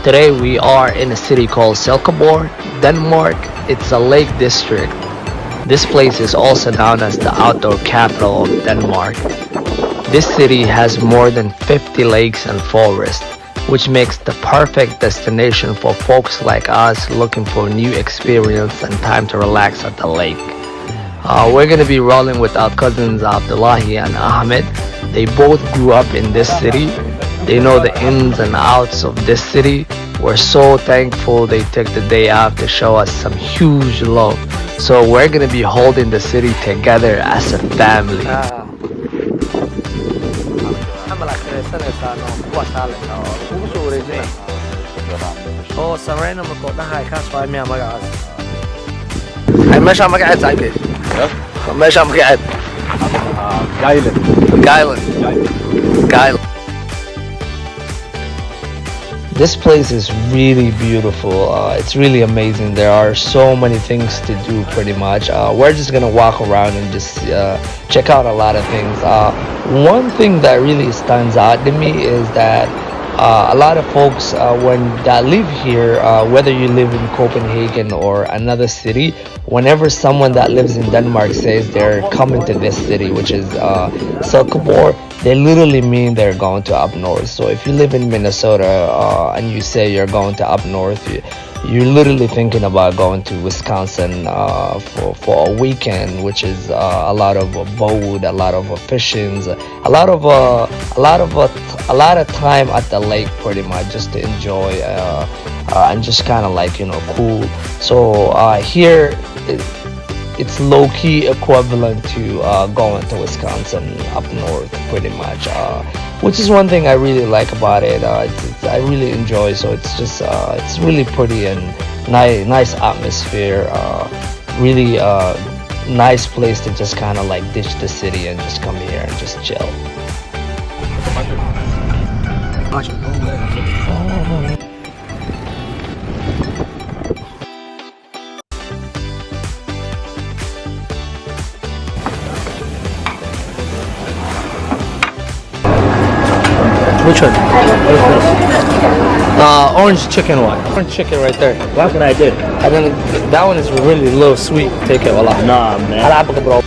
Today we are in a city called Silkeborg, Denmark. It's a lake district. This place is also known as the outdoor capital of Denmark. This city has more than 50 lakes and forests, which makes the perfect destination for folks like us looking for new experience and time to relax at the lake. We're gonna be rolling with our cousins Abdullahi and Ahmed. They both grew up in this city. They know the ins and outs of this city. We're so thankful they took the day out to show us some huge love. So we're gonna be holding the city together as a family. This place is really beautiful. It's really amazing. There are so many things to do pretty much. We're just gonna walk around and just check out a lot of things. One thing that really stands out to me is that a lot of folks when that live here, whether you live in Copenhagen or another city, whenever someone that lives in Denmark says they're coming to this city, which is Silkeborg, they literally mean they're going to up north. So if you live in Minnesota and you say you're going to up north, you're literally thinking about going to Wisconsin for a weekend, which is a lot of boat, a lot of fishing, a lot of time at the lake, pretty much just to enjoy and just kind of like cool. So here it's low-key equivalent to going to Wisconsin up north, pretty much, which is one thing I really like about it. I really enjoy. So it's just it's really pretty and nice atmosphere. Really nice place to just kind of like ditch the city and just come here and just chill. Which one? Orange chicken one. Orange chicken right there. What can I do? And then that one is really low sweet. Take it, wallah. Nah, man. I'll have a bro.